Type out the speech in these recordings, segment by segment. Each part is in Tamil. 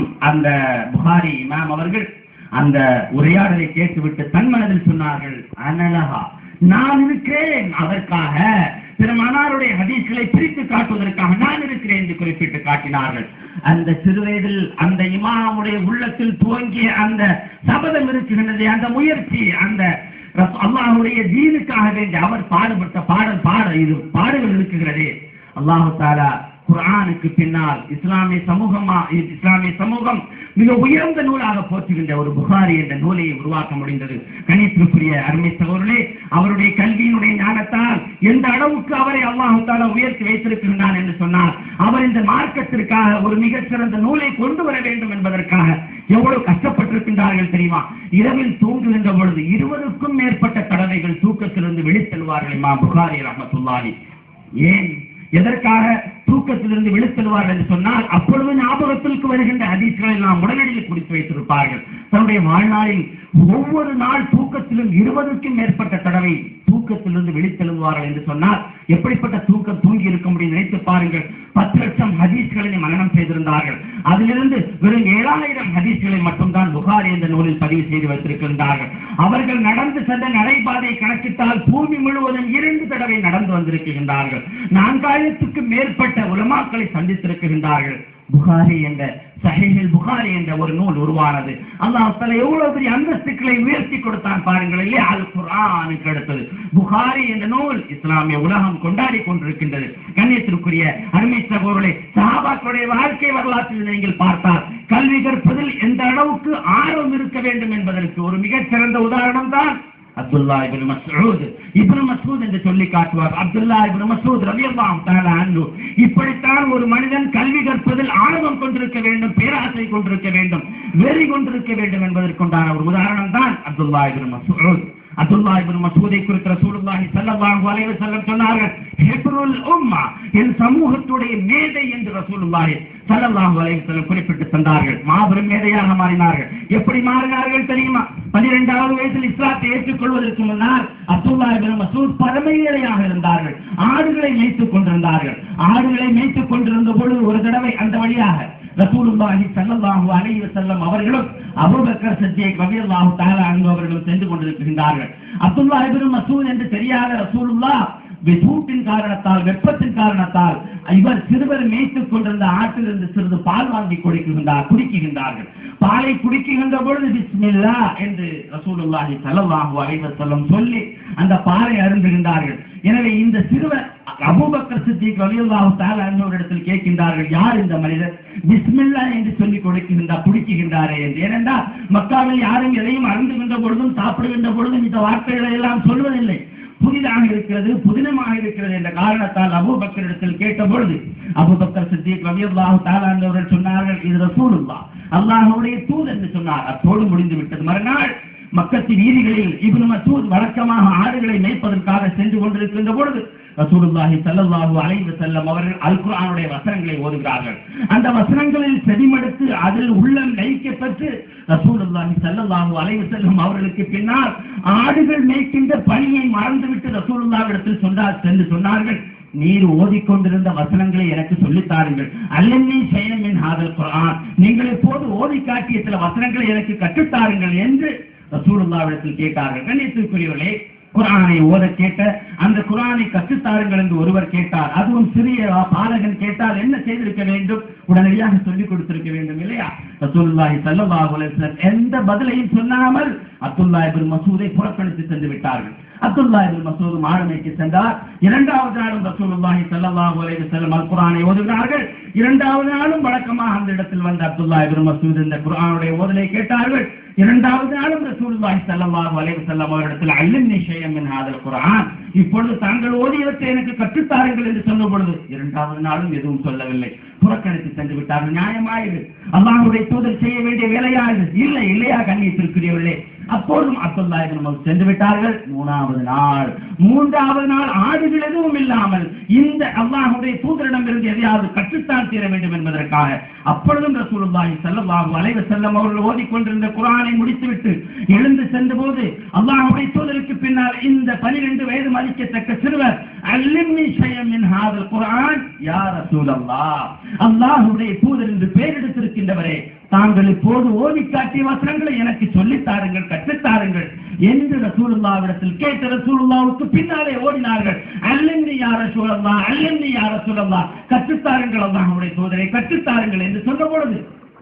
அந்த புகாரி இமாம் அவர்கள் அந்த உரையாடலை கேட்டுவிட்டு தன் மனதில் சொன்னார்கள், அனலஹா, நான் இருக்கிறேன், அதற்காக பெருமானாருடைய ஹதீஸ்களை பிரித்து காட்டுவதற்காக நான் இருக்கிறேன் என்று குறிப்பிட்டு காட்டினார்கள். அந்த சிறுவயதில் அந்த இமாமுடைய உள்ளத்தில் துவங்கிய அந்த சபதம் இருக்கின்றது, அந்த முயற்சி, அந்த அல்லாஹ்வுடைய தீனுக்காக வேண்டி அவர் பாடுபட்ட பாடுகள் இருக்குகிறது. அல்லாஹு தஆலா குர்ஆனுக்கு பின்னால் இஸ்லாமிய சமூகம் மிக உயர்ந்த நூலாக போற்றுகின்ற ஒரு புகாரி என்ற நூலை உருவாக்க முடிந்தது. கணித்திற்குரிய அருமை சகோதரர்களே, அவருடைய கல்வியினுடைய ஞானத்தால் எந்த அளவுக்கு அவரை அல்லாஹ் தஆலா உயர்த்தி வைத்திருக்கின்றான் என்று சொன்னால், அவர் இந்த மார்க்கத்திற்காக ஒரு மிகச்சிறந்த நூலை கொண்டு வர வேண்டும் என்பதற்காக எவ்வளவு கஷ்டப்பட்டிருக்கின்றார்கள் தெரியுமா? இரவில் தூங்குகின்ற பொழுது 20க்கும் மேற்பட்ட தடவைகள் தூக்கத்திலிருந்து விழித்தெழுவார்கள் இமாம் புகாரி ரஹ்மத்துல்லாஹி. ஏன், எதற்காக தூக்கத்திலிருந்து விழித்தெழுவார்கள் என்று சொன்னால், அப்பொழுது ஞாபகத்திற்கு வருகின்ற ஹதீஸ்களை நாம் உடனடியில் குறித்து வைத்திருப்பார்கள். தன்னுடைய வாழ்நாளில் ஒவ்வொரு நாள் தூக்கத்திலும் 20க்கும் மேற்பட்ட தடவை தூக்கத்திலிருந்து விழித்தெழுவார்கள் என்று சொன்னால், எப்படிப்பட்ட தூக்கம் தூங்கி இருக்க முடியும் நினைத்து பாருங்கள். 10 லட்சம் ஹதீஸ்களை மனனம் செய்திருந்தார்கள். அதிலிருந்து வெறும் 7000 ஹதீஸ்களை மட்டும்தான் புகாரி என்ற நூலில் பதிவு செய்து வைத்திருக்கின்றார்கள். அவர்கள் நடந்து சென்ற நடைபாதை கணக்கிட்டால் பூமி முழுவதும் 2 தடவை நடந்து வந்திருக்கின்றார்கள். 4000க்கும் மேற்பட்ட உலமாக்களை சந்தித்திருக்கின்றார்கள். புகாரி என்ற சஹீஹுல் புகாரி என்ற ஒரு நூல் உருவானது. அல்லாஹ் தஆலா எவ்வளவு பெரிய அந்தஸ்துக்களை உயர்த்தி கொடுத்தான் பாருங்கள். இல்லையா? அல் குர்ஆனுக்கு அடுத்தது புகாரி என்ற நூல் இஸ்லாமிய உலகம் கொண்டாடி கொண்டிருக்கின்றது. கண்ணியத்திற்குரிய அருமை சகோதரர்களே, சஹாபாக்களுடைய வாழ்க்கை வரலாற்றில் நீங்கள் பார்த்தால் கல்வி கற்பதில் எந்த அளவுக்கு ஆர்வம் இருக்க வேண்டும் என்பதற்கு ஒரு மிகச்சிறந்த உதாரணம் தான் அப்துல்லா இப்னு மஸ்ஊத் என்று சொல்லி காட்டுவார். அப்துல்லா இப்னு மஸ்ஊத் ரலியல்லாஹு தஆலா அன்ஹு, இப்படித்தான் ஒரு மனிதன் கல்வி கற்பதில் ஆர்வம் கொண்டிருக்க வேண்டும், பேராசை கொண்டிருக்க வேண்டும், வெறி கொண்டிருக்க வேண்டும் என்பதற்குண்டான ஒரு உதாரணம் தான் அப்துல்லா இப்னு மஸ்ஊத். அப்துல்லா இப்னு மஸ்ஊதை குறித்து ரசூலுல்லாஹி ஸல்லல்லாஹு அலைஹி வஸல்லம் சொன்னார்கள், ஹிப்ருல் உம்மா, என் சமூகத்துடைய மேதை என்று ரசூலுல்லாஹி ஸல்லல்லாஹு அலைஹி வஸல்லம் குறிப்பிட்டு தந்தார்கள். மாபெரும் மேதையாக மாறினார்கள். எப்படி மாறினார்கள் தெரியுமா? 12வது வயதில் இஸ்லாத்தை ஏற்றுக்கொள்வதற்கு முன்னால் அப்துல்லா இப்னு மஸ்ஊத் பரம ஏழையாக இருந்தார்கள். ஆடுகளை மேய்த்துக் கொண்டிருந்தார்கள். ஆடுகளை மேய்த்துக் கொண்டிருந்த பொழுது ஒரு தடவை அந்த வழியாக ரசூலுல்லாஹி ஸல்லல்லாஹு அலைஹி வஸல்லம் அவர்களும் அபூபக்கர் சித்திக் ரலியல்லாஹு தஆலா அன்ஹு அவர்களும் சென்று கொண்டிருக்கின்றார்கள். அப்துல்லா இப்னு மஸ்ஊத் என்று தெரியாத ரசூலுல்லாஹ் சூட்டின் காரணத்தால், வெப்பத்தின் காரணத்தால் இவர் சிறுவர் மேய்த்துக் கொண்டிருந்த ஆற்றிலிருந்து சிறிது பால் வாங்கி குடிக்குகின்றார்கள். பாலை குடிக்குகின்ற பொழுது பிஸ்மில்லாஹ் என்று ரசூலுல்லாஹி ஸல்லல்லாஹு அலைஹி வஸல்லம் சொல்லி அந்த பாலை அருந்துகின்றார்கள். எனவே இந்த சிறுவர் அபூபக்கர் சித்திக் ரலியல்லாஹு தஆலா அன்ஹுவிடத்தில் கேட்கின்றார்கள், யார் இந்த மனிதர் பிஸ்மில்லாஹ் என்று சொல்லி குடிக்குகின்றாரே என்று. ஏனென்றால் மக்காவில் யாரும் எதையும் அருந்துகின்ற பொழுதும் சாப்பிடுகின்ற பொழுதும் இந்த வார்த்தைகளை எல்லாம் சொல்வதில்லை. புதிதாக இருக்கிறது, புதினமாக இருக்கிறது என்ற காரணத்தால் அபூபக்கரிடத்தில் கேட்ட பொழுது அபூபக்கர் சித்திக் ரலியல்லாஹு தஆலா அவர்கள் சொன்னார்கள், இது ரசூலுல்லாஹ், அல்லாஹ்வுடைய தூதர் என்று சொன்னார். அத்தோடு முடிந்து விட்டது. மறுநாள் மக்கத்து வீதிகளில் இப்னு மஸ்ஊத் வழக்கமாக ஆடுகளை மேய்ப்பதற்காக சென்று கொண்டிருக்கின்ற பொழுது ரசூலுல்லாஹி ஸல்லல்லாஹு அலைஹி வஸல்லம் அவர்கள் அல் குர்ஆனுடைய வசனங்களை ஓதுகிறார்கள். அந்த வசனங்களில் செவிமடுத்து அதில் உள்ளம் லயிக்கப்பட்டு ரசூலுல்லாஹி ஸல்லல்லாஹு அலைஹி வஸல்லம் அவர்களுக்கு பின்னால் ஆடுகள் மேய்க்கின்ற பணியை மறந்துவிட்டு ரசூலுல்லாஹ்விடத்தில் சென்று சொன்னார்கள், நீர் ஓதிக்கொண்டிருந்த வசனங்களை எனக்கு சொல்லித்தாருங்கள். அல்லன்னி ஷைஅன் மின் ஹாதல் குர்ஆன், நீங்கள் இப்போது ஓதி காட்டிய சில வசனங்களை எனக்கு கற்றுத்தாருங்கள் என்று ரசூலுல்லாஹ்விடத்தில் கேட்டார்கள். கண்ணியத்திற்குரியவர்களே, குர்ஆனை ஓத கேட்ட அந்த குர்ஆனை கற்றுத்தாருங்கள் என்று ஒருவர் கேட்டார். அதுவும் சிறிய பாலகன் கேட்டால் என்ன செய்திருக்க வேண்டும்? உடனடியாக சொல்லிக் கொடுத்திருக்க வேண்டும் இல்லையா? ரசூலுல்லாஹி ஸல்லல்லாஹு அலைஹி வஸல்லம் எந்த பதிலையும் சொல்லாமல் அப்துல்லா இப்னு மஸ்ஊதை புறக்கணித்து சென்று விட்டார்கள். அப்துல்லா இப்னு மஸ்ஊத் மாடமைக்கு சென்றார். 2வது நாளும் ரசூலுல்லாஹி ஸல்லல்லாஹு அலைஹி வஸல்லம் அல் குர்ஆனை ஓதுகிறார்கள். 2வது நாளும் வழக்கமாக அந்த இடத்தில் வந்த அப்துல்லா இப்னு மஸ்ஊத் இந்த குர்ஆனுடைய ஓதலை கேட்டார்கள். 2வது நாளும் ரசூலுல்லாஹி ஸல்லல்லாஹு அலைஹி வஸல்லம் அவரிடத்தில் அல்லன்னி ஷைஅன் மின் ஹாதல் குர்ஆன், இப்பொழுது தாங்கள் ஓதியவற்றை எனக்கு கற்றுத்தாருங்கள் என்று சொன்ன பொழுது 2வது நாளும் எதுவும் சொல்லவில்லை, புறக்கணித்து சென்று விட்டார்கள். நியாயமாயுது, அல்லாஹ்வுடைய தூதர் செய்ய வேண்டிய வேலையாயுது. இல்லையா கண்ணியத்திற்குரியவர்களே? அப்பொழுதும் அப்துல்லா இப்னு மஸ்ஊத் சென்று விட்டார்கள். 3வது நாள் ஆடுகள் எதுவும் இல்லாமல் இந்த அல்லாஹ்வுடைய தூதரிடமிருந்து எதையாவது கற்றுத்தான் தீர வேண்டும் என்பதற்காக அப்பொழுதும் ரசூலுல்லாஹி ஸல்லல்லாஹு அலைஹி வஸல்லம் அவர்கள் ஓதிக்கொண்டிருந்த குர்ஆனை முடித்துவிட்டு எழுந்து சென்றபோது அல்லாஹ்வுடைய தூதருக்கு பின்னால் இந்த 12 வயது மதிக்கத்தக்க சிறுவர், அல்லிம்மி ஷைஅன் மின் ஹாதல் குர்ஆன் யா ரசூலல்லாஹ், அல்லாஹ்வுடைய தூதர் என்று பெயர் எடுத்திருக்கின்றவரே, தாங்கள் இப்போது ஓதி காட்டிய வசனங்களை எனக்கு சொல்லித்தாருங்கள், கற்றுத்தாருங்கள் என்று ரசூலுல்லாஹ்விடத்தில் கேட்ட ரசூலுல்லாஹ்வுக்கு பின்னாலே ஓடினார்கள். அல்லன்னி யா ரசூலல்லாஹ், அல்லன்னி யா ரசூலல்லாஹ், கற்றுத்தாருங்கள் அல்லாஹ்வுடைய தூதரை, கற்றுத்தாருங்கள் என்று சொன்ன பொழுது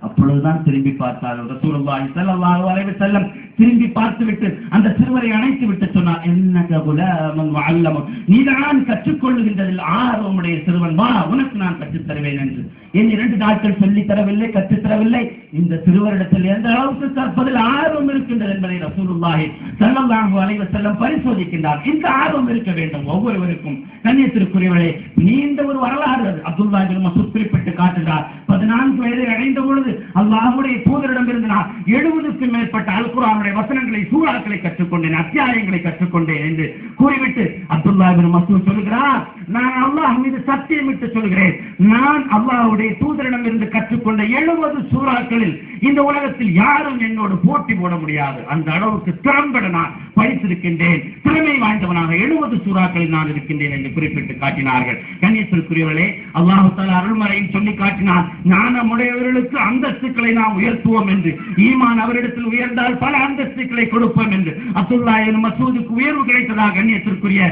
அப்பொழுதுதான் திரும்பி பார்த்தார்கள். ரசூலுல்லாஹி ஸல்லல்லாஹு அலைஹி வஸல்லம் திரும்பி பார்த்துவிட்டு அந்த சிறுவரை அணைத்து விட்டு சொன்னார், இன்னக குலாமன் முஅல்லம, நீதான் கற்றுக்கொள்ளுகின்றதில் ஆர்வமுடைய சிறுவன், வா உனக்கு நான் கற்றுத் தருவேன் என்று. என் 2 நாட்கள் சொல்லித் தரவில்லை, கற்றுத் தரவில்லை. இந்த சிறுவரிடத்தில் எந்த அளவுக்கு கற்பதில் ஆர்வம் இருக்கின்றது என்பதை ரசூலுல்லாஹி ஸல்லல்லாஹு அலைஹி வஸல்லம் பரிசோதிக்கின்றார். இந்த ஆர்வம் இருக்க வேண்டும் ஒவ்வொருவருக்கும். கண்ணியத்திற்குரியவர்களே, நீண்ட ஒரு வரலாறு அப்துல்லாஹ் இப்னு மஸ்ஊத் குறிப்பிட்டு காட்டுகிறார். 14 வயதை அடைந்த பொழுது அல்லாஹ்வுடைய தூதரிடமிருந்து நான் 70க்கும் மேற்பட்ட அல் குர்ஆனுடைய வசனங்களை, சூறாக்களை கற்றுக்கொண்டேன், அத்தியாயங்களை கற்றுக்கொண்டேன் என்று கூறிவிட்டு அப்துல்லாஹ் இப்னு மஸ்ஊத் சொல்கிறார், நான் அல்லாஹ் மீது சத்தியமிட்டு சொல்கிறேன், நான் அல்லாஹ்வுடைய தூதரிடமிருந்து கற்றுக்கொண்ட 70 சூறாக்களில் இந்த உலகத்தில் யாரும் என்னோடு போட்டி போட முடியாது. அந்த அளவுக்கு திறம்பட நான் படித்திருக்கின்றேன், திறமை வாய்ந்தவனாக 70 சூறாக்களில் நான் இருக்கின்றேன் என்று குறிப்பிட்டு காட்டினார்கள். கண்ணியத்திற்குரியவர்களே, அல்லாஹ் தஆலா அருள்மறையில் சொல்லி காட்டினார், நான் நம்முடையவர்களுக்கு அந்தஸ்துக்களை நாம் உயர்த்துவோம் என்று. ஈமான் அவரிடத்தில் உயர்ந்தால் பல அந்தஸ்துக்களை கொடுப்போம் என்று. அப்துல்லாஹ் இப்னு மஸ்ஊதுக்கு உயர்வு கிடைத்ததாக கண்ணியத்திற்குரிய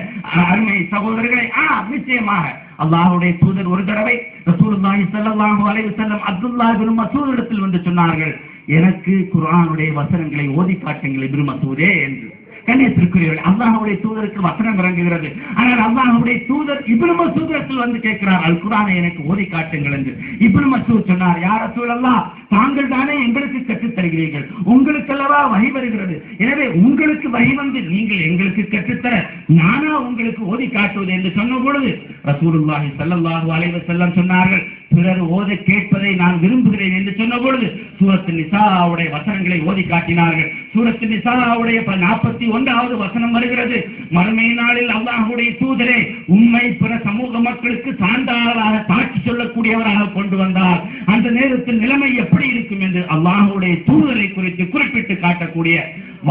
அருமை சகோதரர்களே, நிச்சயமாக அல்லாஹ்வுடைய தூதர் ஒரு தடவை ரசூலுல்லாஹி ஸல்லல்லாஹு அலைஹி வஸல்லம் அப்துல்லாஹ் இப்னு மஸ்ஊத் இடத்தில் வந்து சொன்னார்கள், எனக்கு குர்ஆனுடைய வசனங்களை ஓதி காட்டுங்கள் இப்னு மஸ்ஊதே என்று. கண்ணியத்திற்குரியவர்களே, அல்லாஹ்வுடைய தூதருக்கு வசனம் இறங்குகிறது. ஆனால் அல்லாஹ்வுடைய தூதர் இப்னு மஸ்ஊத் இடத்தில் வந்து கேட்கிறார், அல் குர்ஆனை எனக்கு ஓதி காட்டுங்கள் என்று. இப்னு மஸ்ஊத் சொன்னார், யா ரசூலல்லாஹ், தாங்கள் தானே எங்களுக்கு கற்றுத் தருகிறீர்கள், உங்களுக்கு அல்லவா வஹி வருகிறது, எனவே உங்களுக்கு வஹி வந்து நீங்கள் எங்களுக்கு கற்றுத்தர நானா உங்களுக்கு ஓதி காட்டுவது என்று சொன்ன பொழுது ரசூலுல்லாஹி ஸல்லல்லாஹு அலைஹி வஸல்லம் சொன்னார்கள், பிறர் ஓத கேட்பதை நான் விரும்புகிறேன் என்று சொன்ன பொழுது சூரத்து நிசாவுடைய வசனங்களை ஓதி காட்டினார்கள். சூரத்து நிசாவுடைய 41வது வசனம் வருகிறது, மறுமை நாளில் அல்லாஹ்வுடைய தூதரே உம்மை பிற சமூக மக்களுக்கு சான்றாளராக சாட்சி சொல்லக்கூடியவராக கொண்டு வந்தார், அந்த நேரத்தில் நிலைமை எப்படி இருக்கும் என்று அல்லாஹ்வுடைய தூதரை குறித்து குறிப்பிட்டு காட்டக்கூடிய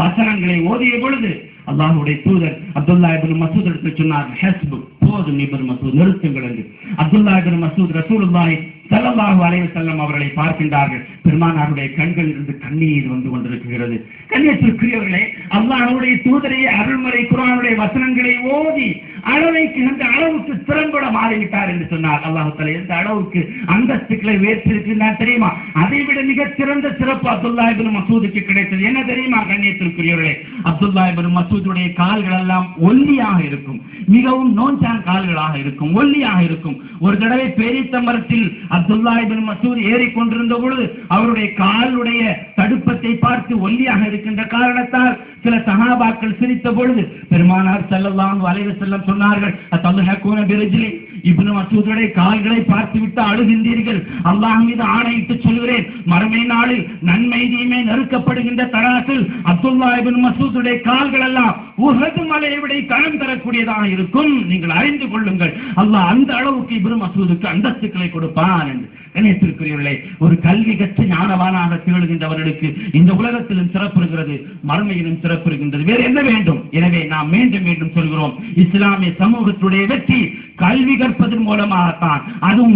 வசனங்களை ஓதிய பொழுது அல்லாஹ்வுடைய தூதர் அப்துல்லாஹ் இப்னு மஸ்ஊத் எடுத்து சொன்னார், ஹஸ்பு, போதும் இப்னு மஸ்ஊத், நிறுத்துங்கள் என்று. அப்துல்லாஹ் இப்னு மஸ்ஊத் ரசூலுல்லாஹி ஸல்லல்லாஹு அலைஹி வஸல்லம் அவர்களை பார்க்கின்றார்கள். பெருமானாருடைய கண்களில் இருந்து கண்ணீர் வந்து கொண்டிருக்கிறது. கண்ணியத்திற்குரியவர்களே, அல்லாஹ்வுடைய தூதரை அருள்மறை குர்ஆனுடைய வசனங்களை ஓதி அளவுக்கு திறம்பட மாறிவிட்டார் என்று சொன்னார். அல்லாஹ் தஆலா எந்த அளவுக்கு அந்தஸ்துக்களை உயர்த்தியிருக்கிறார் தெரியுமா? அதைவிட மிக சிறந்த சிறப்பு அப்துல்லாஹ் இப்னு மஸ்ஊதுக்கு கிடைத்தது. என்ன தெரியுமா கண்ணியத்திற்குரியவர்களே? அப்துல்லாஹ் இப்னு மஸ்ஊதுடைய கால்கள் எல்லாம் ஒல்லியாக இருக்கும், மிகவும் நோஞ்சான் கால்களாக இருக்கும், ஒல்லியாக இருக்கும். ஒரு தடவை பேரித்த மரத்தில் அப்துல்லாஹ் இப்னு மஸ்ஊத் ஏறிக்கொண்டிருந்த பொழுது அவருடைய காலுடைய தடுப்பத்தை பார்த்து ஒல்லியாக இருக்கின்ற காரணத்தால் சில சஹாபாக்கள் சிரித்த பொழுது பெருமானார் ஸல்லல்லாஹு அலைஹி வஸல்லம் சொன்னார்கள், அத்தல்ஹகூன பிரிஜ்லி, இப்னு மஸ்ஊதுடைய கால்களை பார்த்துவிட்டு அழுகின்றீர்கள், அல்லாஹ் மீது ஆணையிட்டு சொல்கிறேன், மறுமை நாளில் நன்மை தீமை நெருக்கப்படுகின்ற தராசில் அப்துல்லாஹ் இப்னு மஸ்ஊதுடைய கால்கள் எல்லாம் உஹது மலையை விட கனம் தரக்கூடியதாக இருக்கும், நீங்கள் அறிந்து கொள்ளுங்கள், அல்லாஹ் அந்த அளவுக்கு இப்னு மஸ்ஊதுக்கு அந்தஸ்துக்களை கொடுப்பான் என்று. கண்ணியத்திற்குரியவர்களே, ஒரு கல்வி கற்று ஞானவானாக திகழ்கின்றவர்களுக்கு இந்த உலகத்திலும் சிறப்பு இருக்கிறது, மறுமையிலும் சிறப்பு இருக்கின்றது. வேறு என்ன வேண்டும்? எனவே நாம் மீண்டும் மீண்டும் சொல்கிறோம், இஸ்லாமிய சமூகத்துடைய வெற்றி கல்வி கற்பதன் மூலமாகத்தான், அதுவும்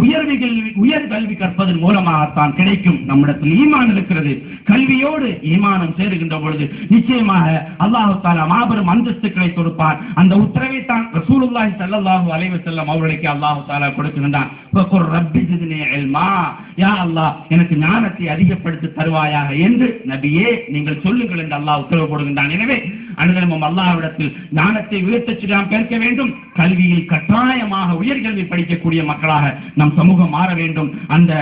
உயர் கல்வி கற்பதன் மூலமாகத்தான் கிடைக்கும். நம்மிடத்தில் ஈமான் இருக்கிறது, கல்வியோடு ஈமானம் சேருகின்ற பொழுது நிச்சயமாக அல்லாஹ் தஆலா மாபெரும் அந்தஸ்துக்களை கொடுப்பார். அந்த உத்தரவை தான் ரசூலுல்லாஹி ஸல்லல்லாஹு அலைஹி வஸல்லம் அவர்களுக்கு அல்லாஹ் தஆலா கொடுக்கின்றான். வகுர் ரப்பி ஜித்னி இல்மா, யா அல்லாஹ் எனக்கு ஞானத்தை அதிகப்படுத்தி தருவாயாக என்று நபியே நீங்கள் சொல்லுங்கள் என்று அல்லாஹ் உத்தரவு போடுகின்றான். எனவே அனுதினமும் அல்லாஹ்விடத்தில் ஞானத்தை உயர்த்தச் நாம் கேட்க வேண்டும். கல்வியில் கட்டாயமாக உயர்கல்வி படிக்கக்கூடிய மக்களாக நம் சமூகம் மாற வேண்டும். அந்த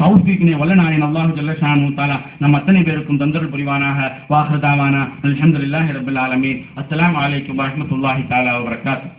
தௌஃபீக்கினை வல்லநாயன் அல்லாஹ் ஜல்ல ஷானஹு தஆலா நம் அத்தனை பேருக்கும் தந்தருள் புரிவானாக. வாஹிரு தாவானா அல்ஹம்துலில்லாஹி ரப்பில் ஆலமீன். அஸ்ஸலாமு அலைக்கும் வரஹ்மத்துல்லாஹி தஆலா வபரகாத்துஹு.